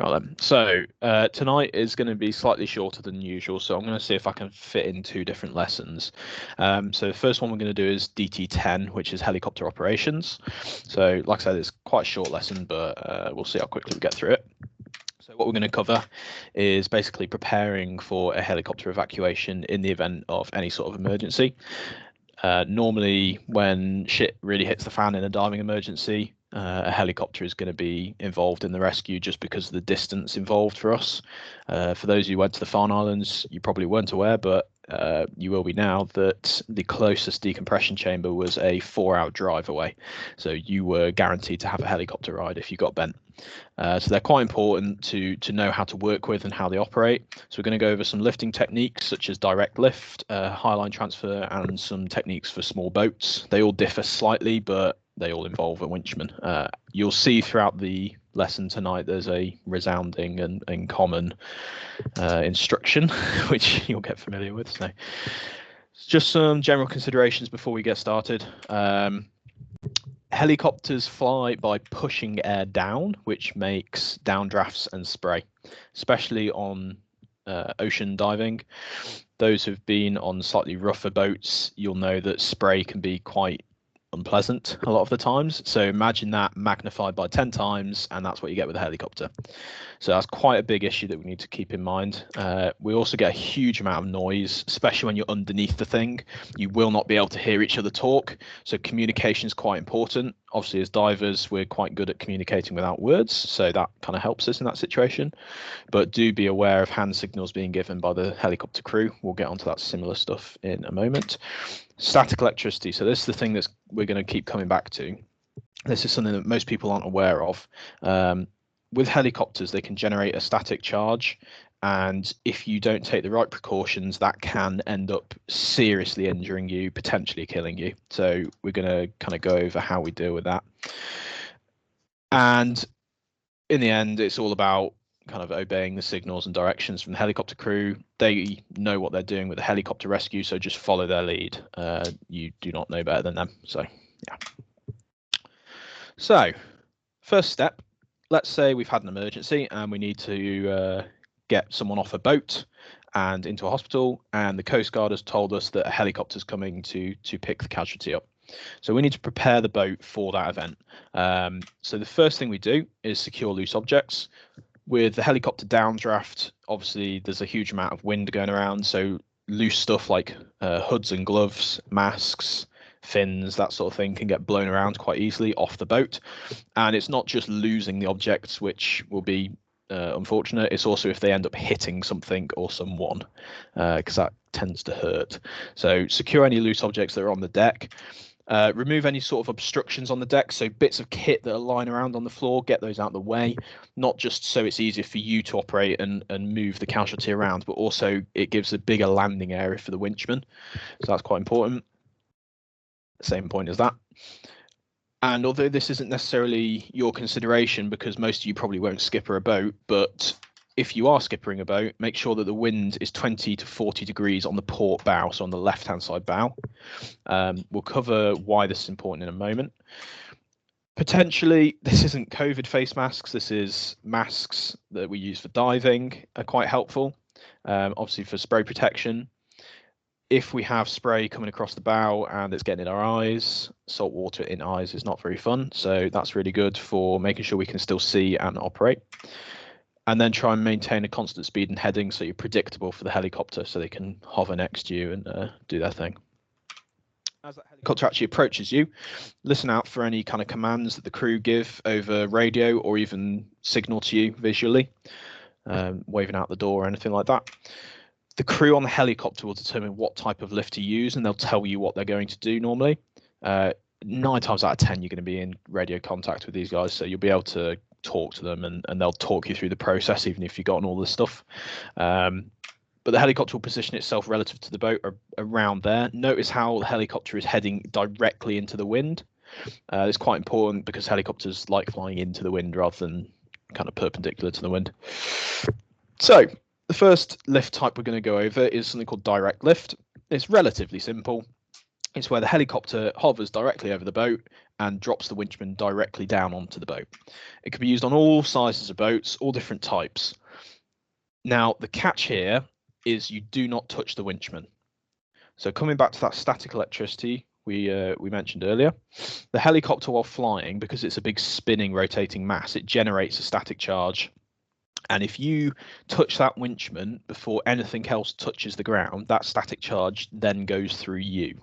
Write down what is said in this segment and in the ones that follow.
Right then. So tonight is going to be slightly shorter than usual, so I'm going to see if I can fit in two different lessons. So the first one we're going to do is DT10, which is helicopter operations. So like I said, it's quite a short lesson, but we'll see how quickly we get through it. So what we're going to cover is basically preparing for a helicopter evacuation in the event of any sort of emergency. Normally, when shit really hits the fan in a diving emergency, a helicopter is going to be involved in the rescue just because of the distance involved for us. For those who went to the Farne Islands, you probably weren't aware, but you will be now, that the closest decompression chamber was a 4-hour drive away. So you were guaranteed to have a helicopter ride if you got bent. So they're quite important to know how to work with and how they operate. So we're going to go over some lifting techniques such as direct lift, highline transfer, and some techniques for small boats. They all differ slightly, but they all involve a winchman. You'll see throughout the lesson tonight there's a resounding and common instruction, which you'll get familiar with. So just some general considerations before we get started. Helicopters fly by pushing air down, which makes downdrafts and spray, especially on ocean diving. Those who've been on slightly rougher boats, you'll know that spray can be quite unpleasant a lot of the times. So imagine that magnified by 10 times, and that's what you get with a helicopter. So that's quite a big issue that we need to keep in mind. We also get a huge amount of noise, especially when you're underneath the thing. You will not be able to hear each other talk, so communication is quite important. Obviously, as divers, we're quite good at communicating without words, so that kind of helps us in that situation. But do be aware of hand signals being given by the helicopter crew. We'll get onto that similar stuff in a moment. Static electricity. So this is the thing that we're going to keep coming back to. This is something that most people aren't aware of. With helicopters, they can generate a static charge, and if you don't take the right precautions, that can end up seriously injuring you, potentially killing you. So we're going to kind of go over how we deal with that. And in the end, it's all about kind of obeying the signals and directions from the helicopter crew. They know what they're doing with the helicopter rescue, so just follow their lead. You do not know better than them. So yeah. So first step, let's say we've had an emergency and we need to get someone off a boat and into a hospital, and the Coast Guard has told us that a helicopter is coming to pick the casualty up. So we need to prepare the boat for that event. So the first thing we do is secure loose objects. With the helicopter downdraft, obviously there's a huge amount of wind going around, so loose stuff like hoods and gloves, masks, fins, that sort of thing can get blown around quite easily off the boat. And it's not just losing the objects, which will be unfortunate. It's also if they end up hitting something or someone, because that tends to hurt. So secure any loose objects that are on the deck. Remove any sort of obstructions on the deck, so bits of kit that are lying around on the floor, get those out of the way, not just so it's easier for you to operate and move the casualty around, but also it gives a bigger landing area for the winchman, so that's quite important. Same point as that. And although this isn't necessarily your consideration, because most of you probably won't skipper a boat, but if you are skippering a boat, make sure that the wind is 20 to 40 degrees on the port bow, so on the left-hand side bow. We'll cover why this is important in a moment. Potentially, this isn't COVID face masks. This is masks that we use for diving, are quite helpful, obviously for spray protection. If we have spray coming across the bow and it's getting in our eyes, salt water in eyes is not very fun. So that's really good for making sure we can still see and operate. And then try and maintain a constant speed and heading so you're predictable for the helicopter, so they can hover next to you and do their thing. As that helicopter actually approaches you, listen out for any kind of commands that the crew give over radio or even signal to you visually, waving out the door or anything like that. The crew on the helicopter will determine what type of lift to use, and they'll tell you what they're going to do normally. 9 times out of 10, you're going to be in radio contact with these guys, so you'll be able to talk to them and they'll talk you through the process, even if you've gotten all this stuff. But the helicopter will position itself relative to the boat around there. Notice how the helicopter is heading directly into the wind. It's quite important because helicopters like flying into the wind rather than kind of perpendicular to the wind. So the first lift type we're going to go over is something called direct lift. It's relatively simple. It's where the helicopter hovers directly over the boat and drops the winchman directly down onto the boat. It can be used on all sizes of boats, all different types. Now, the catch here is you do not touch the winchman. So coming back to that static electricity we mentioned earlier, the helicopter while flying, because it's a big spinning, rotating mass, it generates a static charge. And if you touch that winchman before anything else touches the ground, that static charge then goes through you,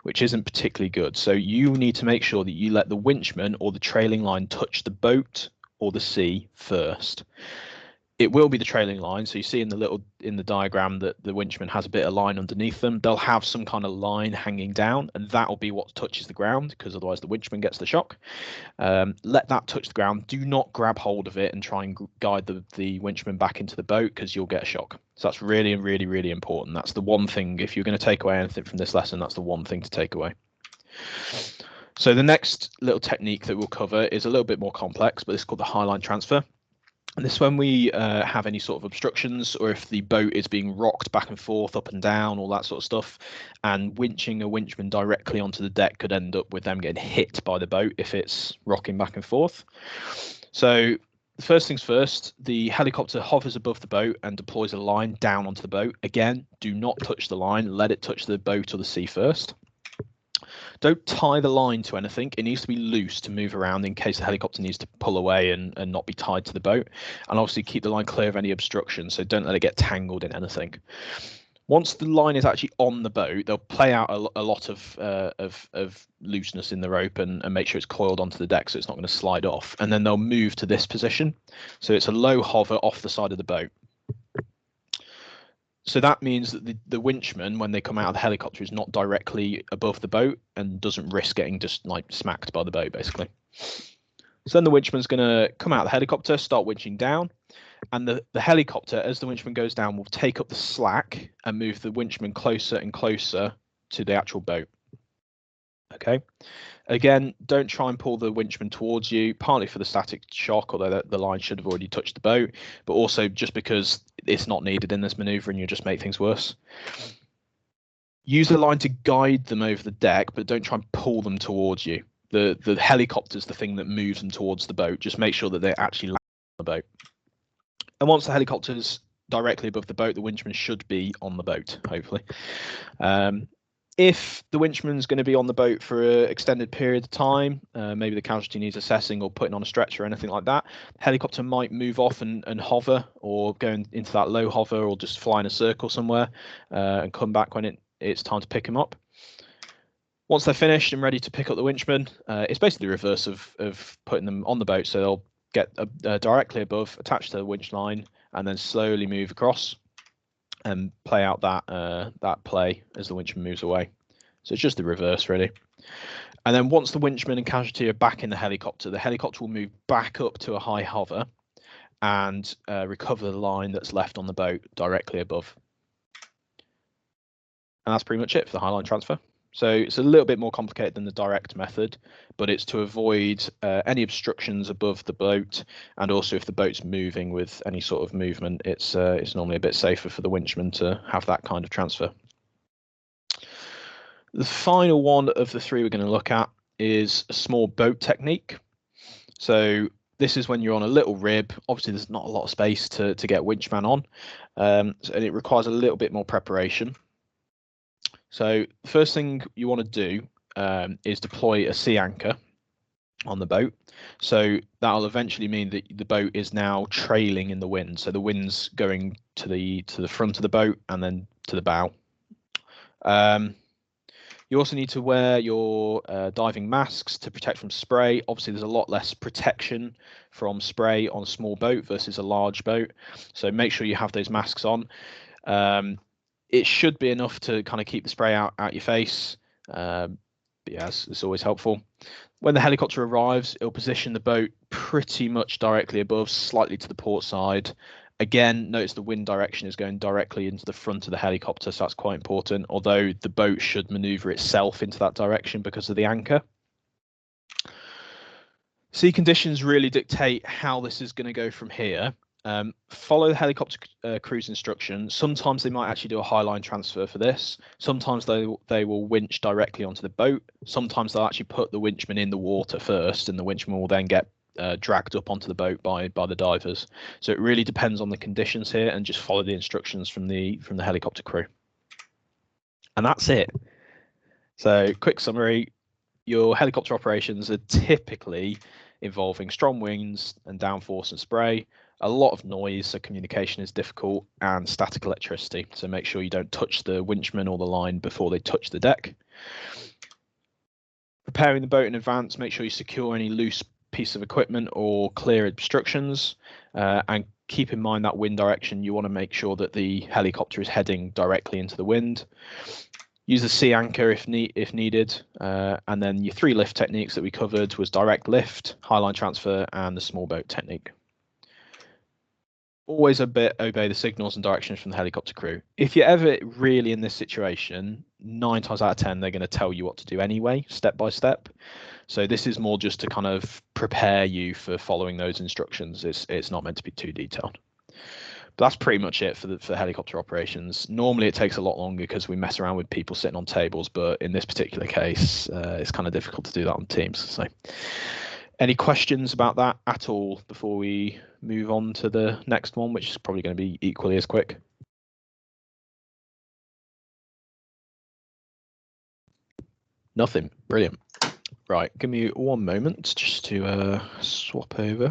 which isn't particularly good. So you need to make sure that you let the winchman or the trailing line touch the boat or the sea first. It will be the trailing line. So you see in the diagram that the winchman has a bit of line underneath them. They'll have some kind of line hanging down, and that will be what touches the ground, because otherwise the winchman gets the shock. Let that touch the ground. Do not grab hold of it and try and guide the winchman back into the boat, because you'll get a shock. So that's really, really, really important. That's the one thing, if you're going to take away anything from this lesson, that's the one thing to take away. So the next little technique that we'll cover is a little bit more complex, but it's called the highline transfer. And this is when we have any sort of obstructions, or if the boat is being rocked back and forth, up and down, all that sort of stuff, and winching a winchman directly onto the deck could end up with them getting hit by the boat if it's rocking back and forth. So first things first, the helicopter hovers above the boat and deploys a line down onto the boat. Again, do not touch the line, let it touch the boat or the sea first. Don't tie the line to anything. It needs to be loose to move around in case the helicopter needs to pull away and not be tied to the boat. And obviously keep the line clear of any obstructions, so don't let it get tangled in anything. Once the line is actually on the boat, they'll play out a lot of looseness in the rope and make sure it's coiled onto the deck so it's not going to slide off. And then they'll move to this position. So it's a low hover off the side of the boat. So that means that the winchman, when they come out of the helicopter, is not directly above the boat and doesn't risk getting just like smacked by the boat, basically. So then the winchman's going to come out of the helicopter, start winching down, and the helicopter, as the winchman goes down, will take up the slack and move the winchman closer and closer to the actual boat. Okay. Again, don't try and pull the winchman towards you, partly for the static shock, although the line should have already touched the boat, but also just because it's not needed in this maneuver and you'll just make things worse. Use the line to guide them over the deck, but don't try and pull them towards you. The helicopter's the thing that moves them towards the boat. Just make sure that they actually land on the boat. And once the helicopter's directly above the boat, the winchman should be on the boat, hopefully. If the winchman's going to be on the boat for an extended period of time, maybe the casualty needs assessing or putting on a stretcher or anything like that, the helicopter might move off and hover, or go into that low hover, or just fly in a circle somewhere and come back when it's time to pick them up. Once they're finished and ready to pick up the winchman, it's basically the reverse of putting them on the boat. So they'll get directly above, attached to the winch line, and then slowly move across and play out that play as the winchman moves away. So it's just the reverse, really. And then once the winchman and casualty are back in the helicopter will move back up to a high hover and recover the line that's left on the boat directly above. And that's pretty much it for the highline transfer. So it's a little bit more complicated than the direct method, but it's to avoid any obstructions above the boat, and also if the boat's moving with any sort of movement, it's normally a bit safer for the winchman to have that kind of transfer. The final one of the three we're going to look at is a small boat technique. So this is when you're on a little rib. Obviously, there's not a lot of space to get winchman on, and it requires a little bit more preparation. So the first thing you want to do is deploy a sea anchor on the boat. So that'll eventually mean that the boat is now trailing in the wind. So the wind's going to the front of the boat and then to the bow. You also need to wear your diving masks to protect from spray. Obviously, there's a lot less protection from spray on a small boat versus a large boat. So make sure you have those masks on. It should be enough to kind of keep the spray out your face. But yes, it's always helpful. When the helicopter arrives, it'll position the boat pretty much directly above, slightly to the port side. Again, notice the wind direction is going directly into the front of the helicopter, so that's quite important, although the boat should maneuver itself into that direction because of the anchor. Sea conditions really dictate how this is going to go from here. Follow the helicopter crew's instructions. Sometimes they might actually do a highline transfer for this. Sometimes they will winch directly onto the boat. Sometimes they'll actually put the winchman in the water first, and the winchman will then get dragged up onto the boat by the divers. So it really depends on the conditions here, and just follow the instructions from the helicopter crew. And that's it. So quick summary: your helicopter operations are typically involving strong winds and downforce and spray, a lot of noise, so communication is difficult, and static electricity. So make sure you don't touch the winchman or the line before they touch the deck. Preparing the boat in advance, make sure you secure any loose piece of equipment or clear obstructions, and keep in mind that wind direction. You want to make sure that the helicopter is heading directly into the wind. Use the sea anchor if needed, and then your 3 lift techniques that we covered was direct lift, highline transfer, and the small boat technique. Always obey the signals and directions from the helicopter crew. If you're ever really in this situation, 9 times out of 10 they're going to tell you what to do anyway, step by step. So this is more just to kind of prepare you for following those instructions. It's not meant to be too detailed. But that's pretty much it for helicopter operations. Normally it takes a lot longer because we mess around with people sitting on tables, but in this particular case, it's kind of difficult to do that on Teams. So, any questions about that at all before we move on to the next one, which is probably going to be equally as quick? Nothing. Brilliant. Right, give me one moment just to swap over.